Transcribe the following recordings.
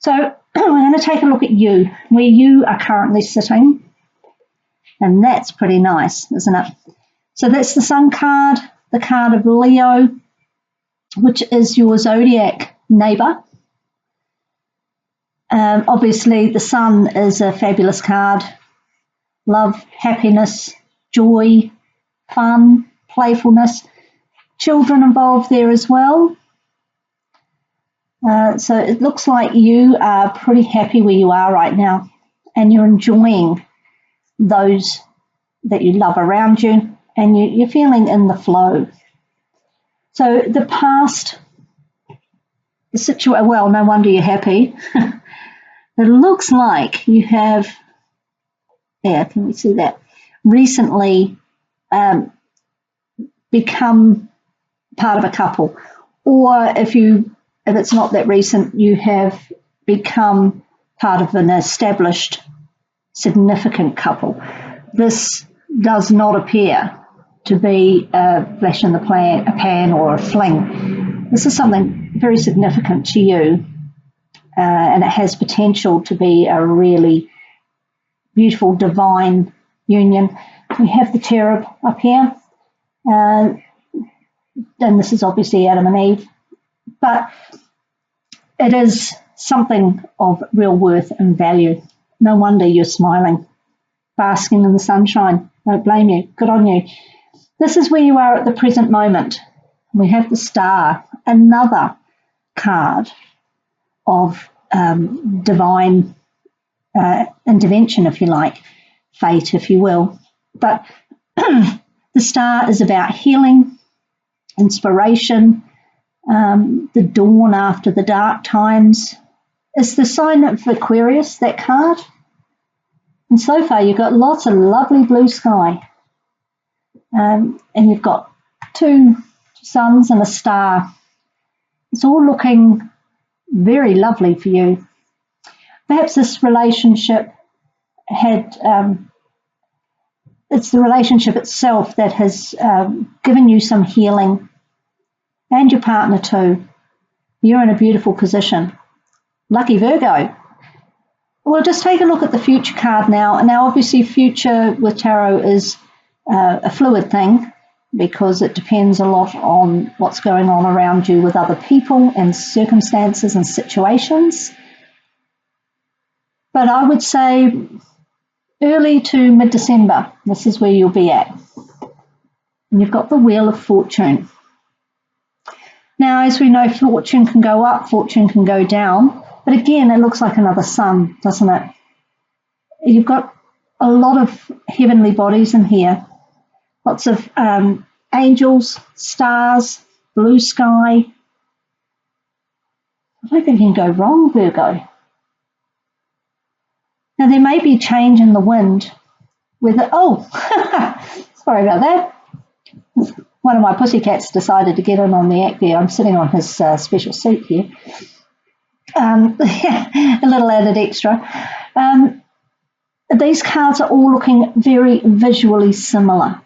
So we're going to take a look at you, where you are currently sitting. And that's pretty nice, isn't it? So that's the Sun card, the card of Leo, which is your zodiac neighbour. Obviously, the Sun is a fabulous card. Love, happiness, joy, fun, playfulness. Children involved there as well. So it looks like you are pretty happy where you are right now, and you're enjoying those that you love around you, and you're feeling in the flow. So the past, the situation, well, no wonder you're happy. It looks like you have, yeah, can we see that? Recently become part of a couple, or if it's not that recent, you have become part of an established, significant couple. This does not appear to be a flash in the pan or a fling. This is something very significant to you, and it has potential to be a really beautiful, divine union. We have the cherub up here, and this is obviously Adam and Eve, but it is something of real worth and value. No wonder you're smiling, basking in the sunshine. Don't blame you. Good on you. This is where you are at the present moment. We have the Star, another card of divine intervention, if you like, fate, if you will. But the Star is about healing, inspiration, the dawn after the dark times. It's the sign of Aquarius, that card. And so far you've got lots of lovely blue sky. And you've got two suns and a star. It's all looking very lovely for you. Perhaps this relationship had, it's the relationship itself that has given you some healing, and your partner too. You're in a beautiful position. Lucky Virgo. We'll just take a look at the future card now. Now, obviously, future with tarot is a fluid thing, because it depends a lot on what's going on around you with other people and circumstances and situations. But I would say early to mid-December, this is where you'll be at. And you've got the Wheel of Fortune. Now, as we know, fortune can go up, fortune can go down. But again, it looks like another sun, doesn't it? You've got a lot of heavenly bodies in here. Lots of angels, stars, blue sky. I don't think you can go wrong, Virgo. Now, there may be change in the wind. Sorry about that. One of my pussycats decided to get in on the act there. I'm sitting on his special seat here. A little added extra. These cards are all looking very visually similar.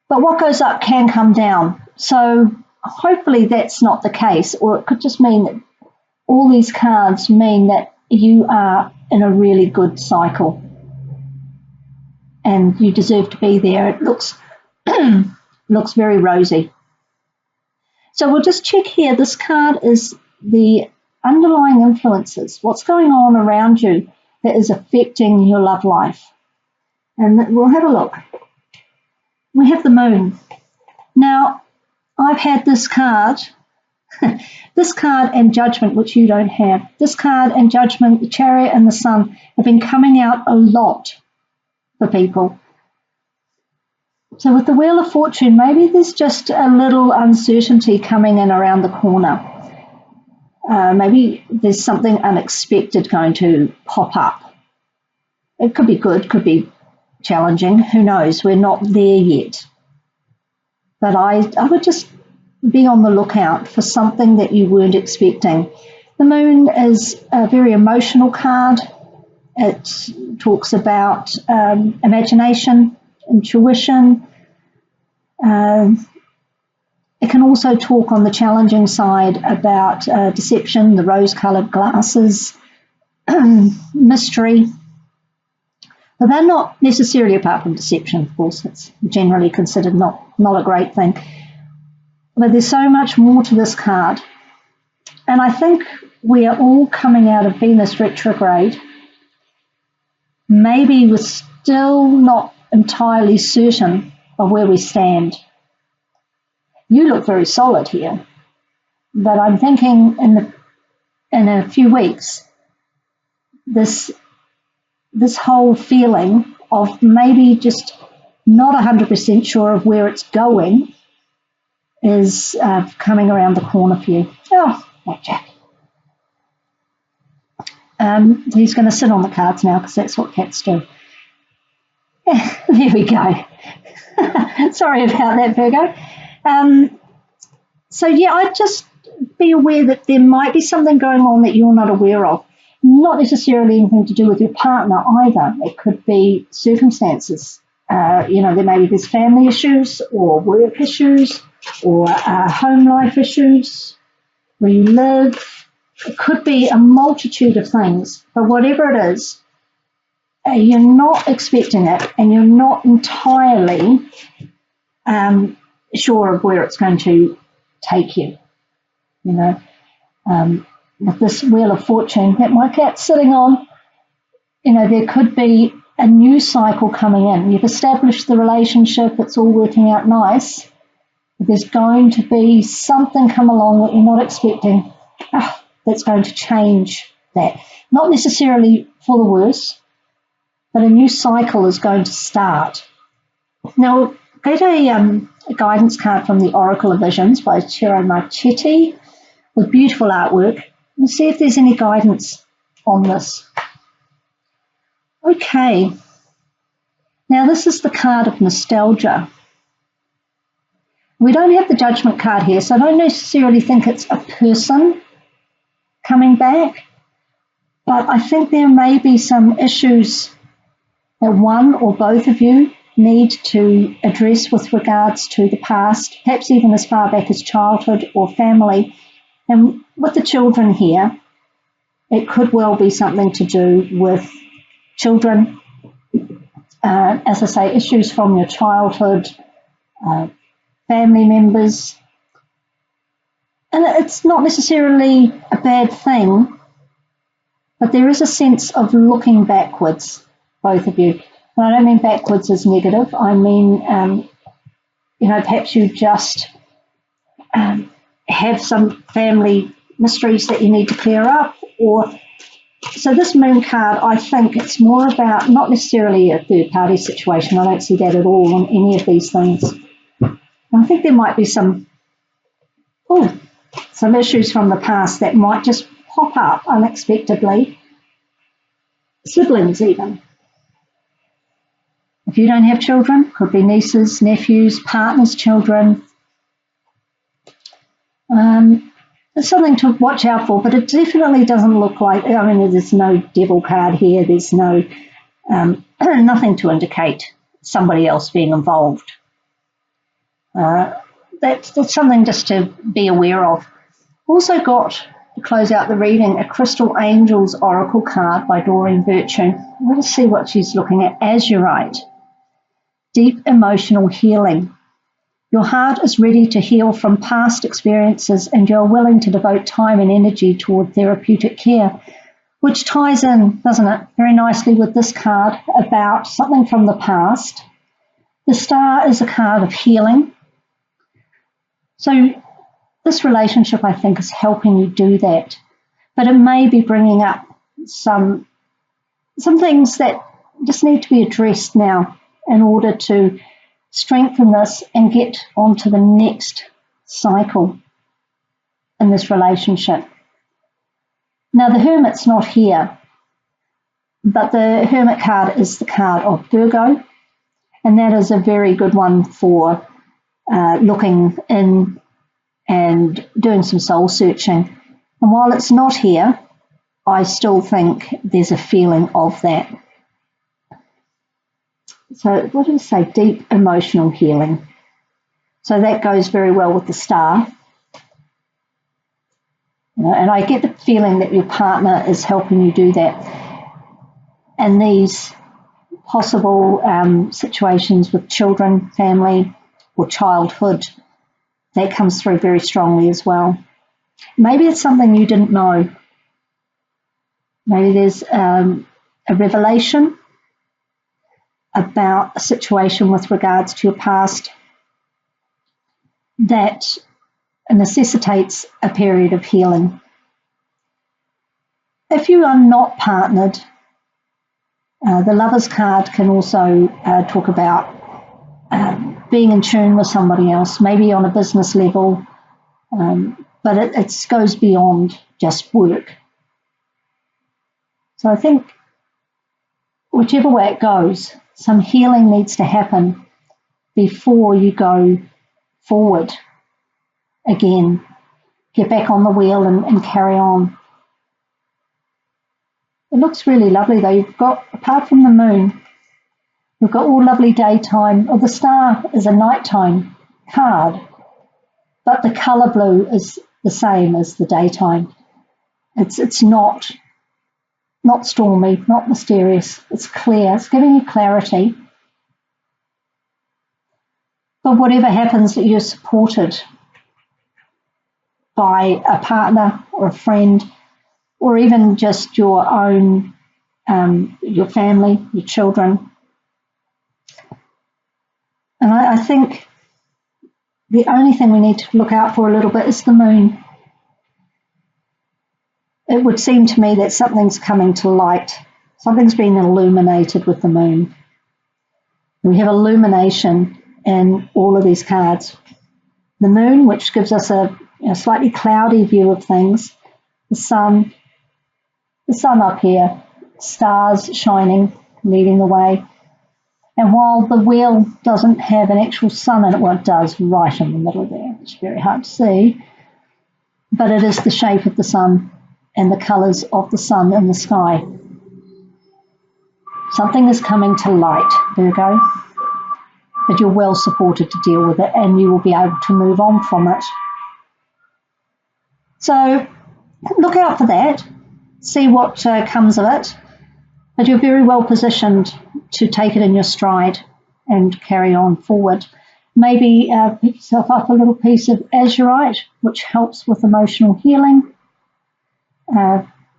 But what goes up can come down. So hopefully that's not the case, or it could just mean that all these cards mean that you are in a really good cycle and you deserve to be there. It looks looks very rosy. So we'll just check here. This card is the underlying influences. What's going on around you that is affecting your love life? And we'll have a look. We have the Moon. Now, I've had this card, this card and Judgment, which you don't have. This card and Judgment, the Chariot and the Sun have been coming out a lot for people. So with the Wheel of Fortune, maybe there's just a little uncertainty coming in around the corner. Maybe there's something unexpected going to pop up. It could be good, could be challenging. Who knows? We're not there yet. But I would just be on the lookout for something that you weren't expecting. The Moon is a very emotional card. It talks about imagination, intuition, It can also talk on the challenging side about deception, the rose-coloured glasses, mystery. But they're not necessarily, apart from deception, of course, it's generally considered not a great thing. But there's so much more to this card. And I think we are all coming out of Venus retrograde. Maybe we're still not entirely certain of where we stand. You look very solid here, but I'm thinking in a few weeks, this whole feeling of maybe just not 100% sure of where it's going is coming around the corner for you. Oh, that Jack. He's going to sit on the cards now because that's what cats do. There we go. Sorry about that, Virgo. So yeah, I'd just be aware that there might be something going on that you're not aware of. Not necessarily anything to do with your partner either. It could be circumstances. There's family issues or work issues or home life issues where you live. It could be a multitude of things, but whatever it is, you're not expecting it and you're not entirely sure of where it's going to take you. With this Wheel of Fortune that my cat's sitting on, there could be a new cycle coming in. You've established the relationship, it's all working out nice. But there's going to be something come along that you're not expecting that's going to change that. Not necessarily for the worse, but a new cycle is going to start. Now, get a guidance card from the Oracle of Visions by Ciro Marchetti with beautiful artwork. Let's see if there's any guidance on this. Okay. Now, this is the card of nostalgia. We don't have the Judgment card here, so I don't necessarily think it's a person coming back, but I think there may be some issues that one or both of you need to address with regards to the past, perhaps even as far back as childhood or family. And with the children here, it could well be something to do with children, as I say, issues from your childhood, family members. And it's not necessarily a bad thing, but there is a sense of looking backwards, both of you. And I don't mean backwards as negative. I mean, perhaps you just have some family mysteries that you need to clear up. So this Moon card, I think it's more about not necessarily a third-party situation. I don't see that at all on any of these things. I think there might be some issues from the past that might just pop up unexpectedly. Siblings even. If you don't have children, could be nieces, nephews, partners' children. It's something to watch out for, but it definitely doesn't look like, there's no devil card here. There's no nothing to indicate somebody else being involved. That's something just to be aware of. Also got, to close out the reading, a Crystal Angels Oracle card by Doreen Virtue. Let's see what she's looking at. Azurite. Deep emotional healing. Your heart is ready to heal from past experiences and you're willing to devote time and energy toward therapeutic care, which ties in, doesn't it, very nicely with this card about something from the past. The Star is a card of healing. So this relationship, I think, is helping you do that. But it may be bringing up some things that just need to be addressed now in order to strengthen this and get onto the next cycle in this relationship. Now, the Hermit's not here, but the Hermit card is the card of Virgo, and that is a very good one for looking in and doing some soul searching. And while it's not here, I still think there's a feeling of that. So what do we say? Deep emotional healing. So that goes very well with the star. And I get the feeling that your partner is helping you do that. And these possible situations with children, family, or childhood, that comes through very strongly as well. Maybe it's something you didn't know. Maybe there's a revelation about a situation with regards to your past that necessitates a period of healing. If you are not partnered, the Lover's card can also talk about being in tune with somebody else, maybe on a business level, but it goes beyond just work. So I think whichever way it goes, some healing needs to happen before you go forward again. Get back on the wheel and carry on. It looks really lovely though. You've got, apart from the moon, you've got all lovely daytime, or the star is a nighttime card, but the colour blue is the same as the daytime. It's not stormy, not mysterious. It's clear. It's giving you clarity. But whatever happens, that you're supported by a partner or a friend, or even just your own, your family, your children. And I think the only thing we need to look out for a little bit is the moon. It would seem to me that something's coming to light. Something's being illuminated with the moon. We have illumination in all of these cards. The moon, which gives us a slightly cloudy view of things. The sun up here, stars shining, leading the way. And while the wheel doesn't have an actual sun in it, well, it does right in the middle there. It's very hard to see. But it is the shape of the sun and the colours of the sun in the sky. Something is coming to light, Virgo, but you're well supported to deal with it, and you will be able to move on from it. So look out for that. See what comes of it, but you're very well positioned to take it in your stride and carry on forward. Maybe pick yourself up a little piece of azurite, which helps with emotional healing.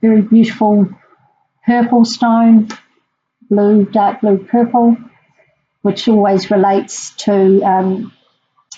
Very beautiful purple stone, blue, dark blue, purple, which always relates to,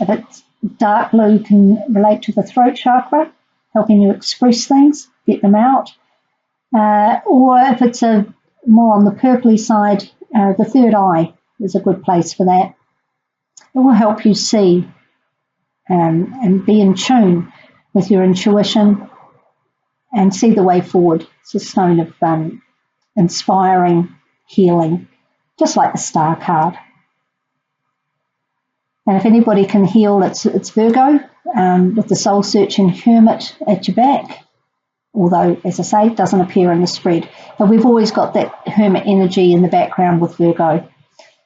if it's dark blue, can relate to the throat chakra, helping you express things, get them out. Or if it's more on the purpley side, the third eye is a good place for that. It will help you see and be in tune with your intuition and see the way forward. It's a stone of inspiring healing, just like the star card. And if anybody can heal, it's Virgo, with the soul-searching hermit at your back. Although, as I say, it doesn't appear in the spread. But we've always got that hermit energy in the background with Virgo.